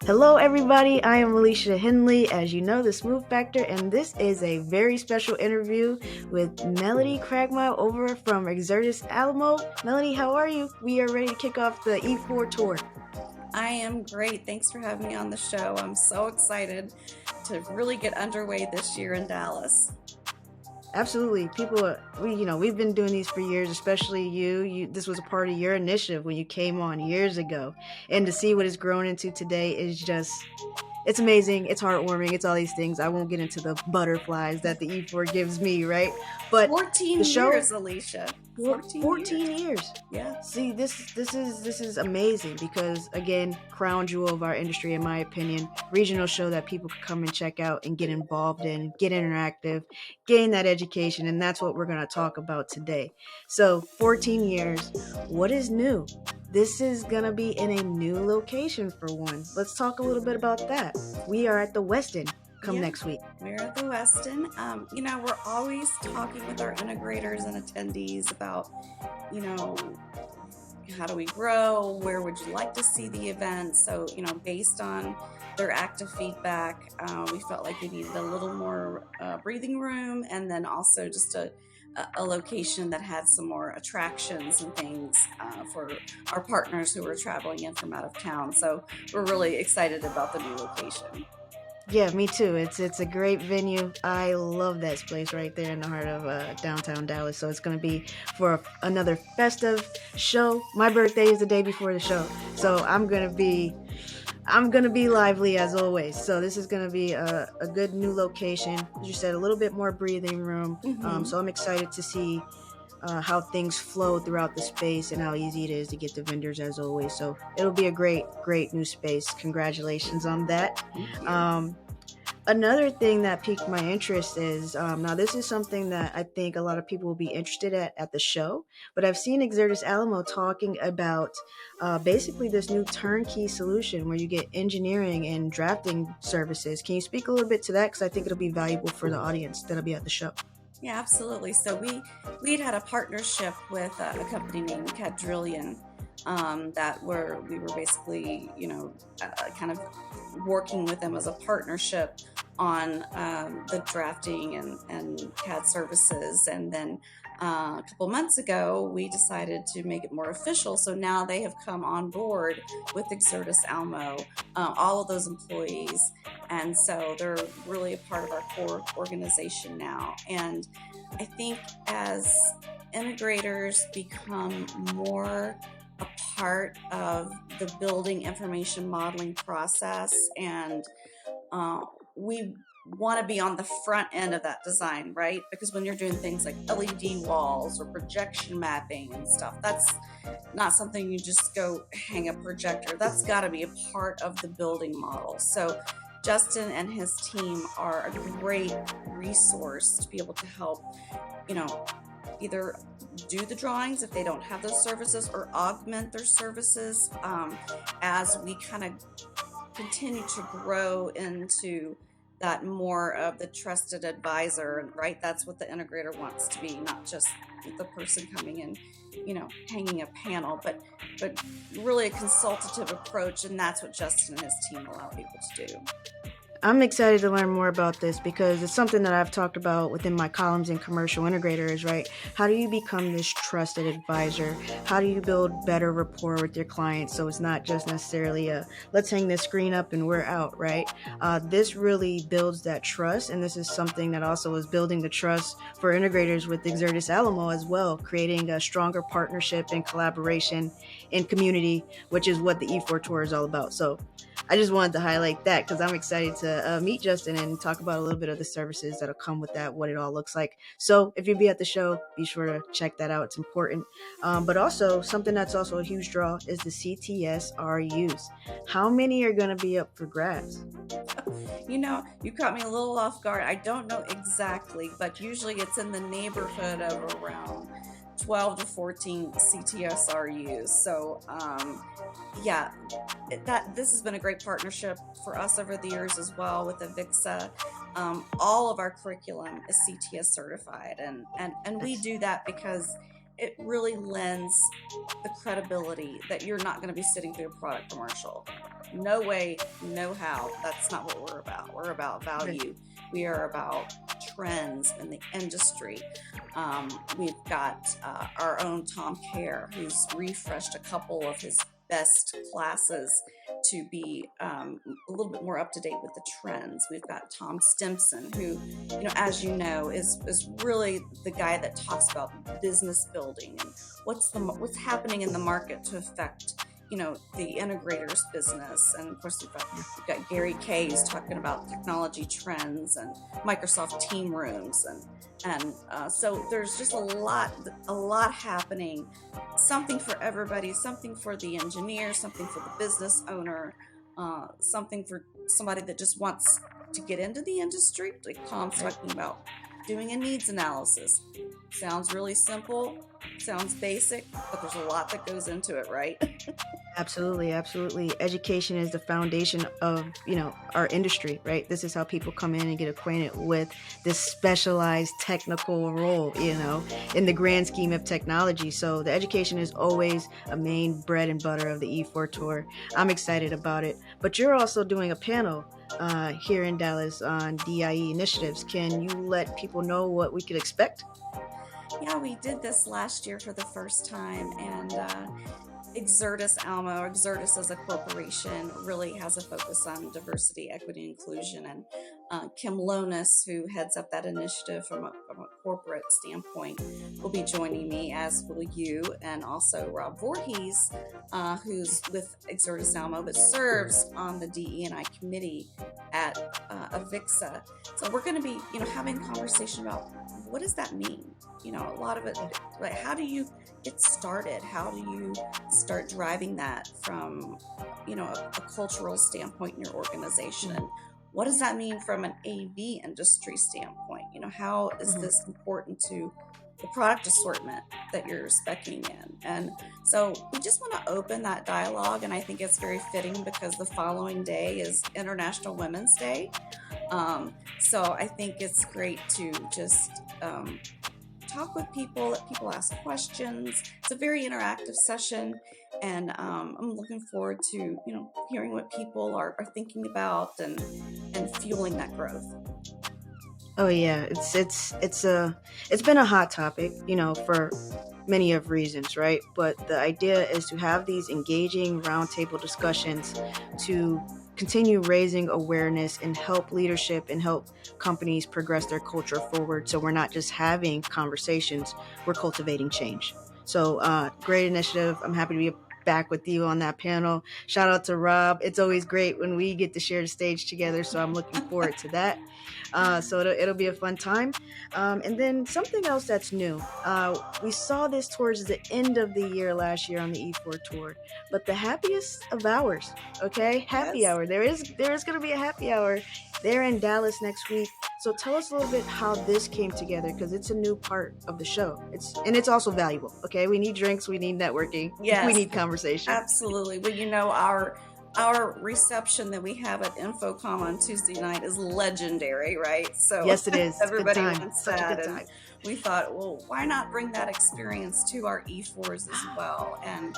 Hello, everybody. I am Alesia Hendley, as you know, the Smooth Factor, and this is a very special interview with Melody Craigmyle over from Exertis Almo. Melody, how are you? We are ready to kick off the E4 tour. I am great. Thanks for having me on the show. I'm so excited to really get underway this year in Dallas. Absolutely, we've been doing these for years, especially you. This was a part of your initiative when you came on years ago, and to see what it's grown into today is just it's amazing. It's heartwarming. It's all these things. I won't get into the butterflies that the E4 gives me, right? But the 14 show, years, Alicia. 14 years. 14 years. Yeah. See, this is amazing because again, crown jewel of our industry, in my opinion. Regional show that people can come and check out and get involved in, get interactive, gain that education, and that's what we're going to talk about today. So, 14 years. What is new? This is going to be in a new location for one. Let's talk a little bit about that. We are at the Westin come Yeah, next week. we're at the Westin. We're always talking with our integrators and attendees about, you know, how do we grow? Where would you like to see the event? So, based on their active feedback, we felt like we needed a little more breathing room, and then also just a location that had some more attractions and things for our partners who were traveling in from out of town. So we're really excited about the new location. Yeah, me too. It's a great venue. I love that place right there in the heart of downtown Dallas. So it's going to be for another festive show. My birthday is the day before the show, so I'm gonna be lively as always. So this is gonna be a good new location. As you said, a little bit more breathing room. Mm-hmm. So I'm excited to see how things flow throughout the space and how easy it is to get the vendors as always. So it'll be a great new space. Congratulations on that. Thank you. Um, Another thing that piqued my interest is now this is something that I think a lot of people will be interested at the show, but I've seen Exertis Alamo talking about basically this new turnkey solution where you get engineering and drafting services. Can you speak a little bit to that? Because I think it'll be valuable for the audience that'll be at the show. Yeah, absolutely. So we had a partnership with a company named Cadrillion that we were basically kind of working with them as a partnership on the drafting and CAD services, and then a couple months ago we decided to make it more official. So now they have come on board with Exertis Almo, all of those employees, and so they're really a part of our core organization now. And I think as integrators become more a part of the building information modeling process, and uh, we want to be on the front end of that design, right? Because when you're doing things like LED walls or projection mapping and stuff, that's not something you just go hang a projector. That's got to be a part of the building model. So Justin and his team are a great resource to be able to help, you know, either do the drawings if they don't have those services, or augment their services as we kind of continue to grow into that more of the trusted advisor, right? That's what the integrator wants to be, not just the person coming in, hanging a panel, but really a consultative approach, and that's what Justin and his team allow people to do. I'm excited to learn more about this because it's something that I've talked about within my columns in Commercial Integrator is, right, how do you become this trusted advisor? How do you build better rapport with your clients so it's not just necessarily a let's hang this screen up and we're out, right? This really builds that trust, and this is something that also is building the trust for integrators with Exertis Alamo as well, creating a stronger partnership and collaboration in community, which is what the E4 Tour is all about. So I just wanted to highlight that because I'm excited to meet Justin and talk about a little bit of the services that'll come with that, what it all looks like. So if you be at the show, be sure to check that out. It's important. But also, something that's also a huge draw is the CTSRUs. How many are going to be up for grabs? You caught me a little off guard. I don't know exactly, but usually it's in the neighborhood of around 12 to 14 CTSRUs. So, yeah, that this has been a great partnership for us over the years as well with Avixa. All of our curriculum is CTS certified, and we That's do that because it really lends the credibility that you're not going to be sitting through a product commercial. No way, no how. That's not what we're about. We're about value. We are about trends in the industry. We've got our own Tom Kerr, who's refreshed a couple of his best classes to be a little bit more up to date with the trends. We've got Tom Stimson, who, as you know, is really the guy that talks about business building and what's happening in the market to affect the integrators business. And of course we've got Gary Kay who's talking about technology trends and Microsoft team rooms, and so there's just a lot happening, something for everybody, something for the engineer, something for the business owner, something for somebody that just wants to get into the industry, like Tom's talking about doing a needs analysis. Sounds really simple, sounds basic, but there's a lot that goes into it, right? Absolutely, absolutely. Education is the foundation of, our industry, right? This is how people come in and get acquainted with this specialized technical role, in the grand scheme of technology. So the education is always a main bread and butter of the E4 tour. I'm excited about it. But you're also doing a panel here in Dallas on DIE initiatives. Can you let people know what we could expect? Yeah, we did this last year for the first time, and Exertis Almo, Exertis as a corporation, really has a focus on diversity, equity, inclusion. And Kim Lonis, who heads up that initiative from a corporate standpoint, will be joining me, as will you, and also Rob Voorhees, who's with Exertis Almo, but serves on the DE&I committee at Avixa. So we're going to be, having a conversation about what does that mean? A lot of it, like, how do you get started? How do you start driving that from, a cultural standpoint in your organization? And what does that mean from an AV industry standpoint? How is this important to the product assortment that you're speccing in? And so we just want to open that dialogue, and I think it's very fitting because the following day is International Women's Day. So I think it's great to just talk with people, let people ask questions. It's a very interactive session, and I'm looking forward to hearing what people are thinking about and fueling that growth. Oh yeah, it's been a hot topic, for many of reasons, right? But the idea is to have these engaging roundtable discussions to continue raising awareness and help leadership and help companies progress their culture forward. So we're not just having conversations, we're cultivating change. So great initiative. I'm happy to be back with you on that panel. Shout out to Rob. It's always great when we get to share the stage together. So I'm looking forward to that. So it'll be a fun time. And then something else that's new. We saw this towards the end of the year last year on the E4 tour, but the happiest of hours, okay? Happy hour. There is going to be a happy hour there in Dallas next week. So tell us a little bit how this came together, because it's a new part of the show. It's also valuable, okay? We need drinks, we need networking, we need conversation. Absolutely. Well, our reception that we have at InfoComm on Tuesday night is legendary, right? So yes, it is. Everybody wants that. And we thought, well, why not bring that experience to our E4s as well? And,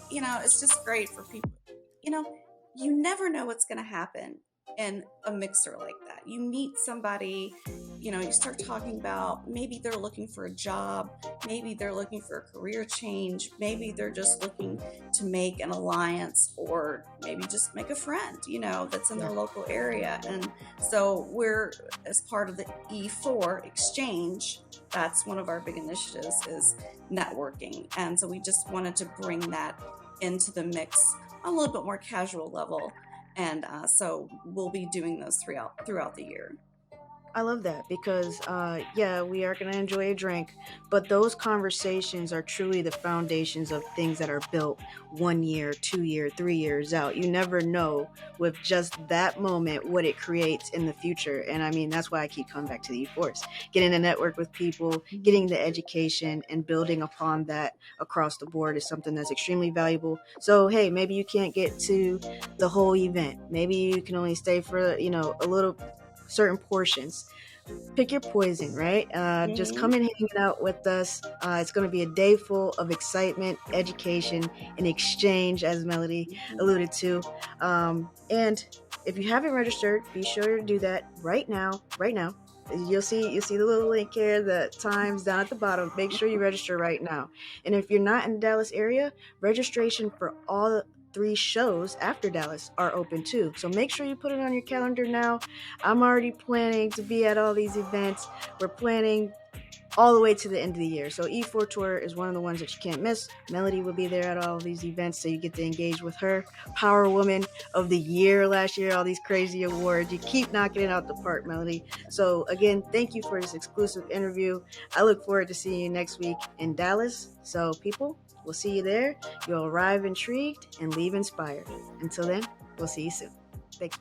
it's just great for people. You never know what's going to happen in a mixer like that. You meet somebody, you start talking about, maybe they're looking for a job, maybe they're looking for a career change, maybe they're just looking to make an alliance, or maybe just make a friend, that's in their local area. And so we're, as part of the E4 exchange, that's one of our big initiatives, is networking. And so we just wanted to bring that into the mix on a little bit more casual level. And so we'll be doing those throughout the year. I love that because, we are going to enjoy a drink, but those conversations are truly the foundations of things that are built 1 year, 2 year, 3 years out. You never know with just that moment what it creates in the future. And I mean, that's why I keep coming back to the E-Force. Getting to network with people, getting the education, and building upon that across the board is something that's extremely valuable. So, hey, maybe you can't get to the whole event. Maybe you can only stay for, a little certain portions. pick your poison, right? Just Hmm. come and hang out with us. It's going to be a day full of excitement, education, and exchange, as Melody alluded to. And if you haven't registered, be sure to do that right now. Right now, you'll see the little link here, the times down at the bottom. Make sure you register right now. And if you're not in the Dallas area, registration for all three shows after Dallas are open too. So make sure you put it on your calendar now. I'm already planning to be at all these events. We're planning all the way to the end of the year. So E4 Tour is one of the ones that you can't miss. Melody will be there at all of these events, so you get to engage with her. Power Woman of the Year last year, all these crazy awards. You keep knocking it out the park, Melody. So again, thank you for this exclusive interview. I look forward to seeing you next week in Dallas. So people, we'll see you there. You'll arrive intrigued and leave inspired. Until then, we'll see you soon. Thanks.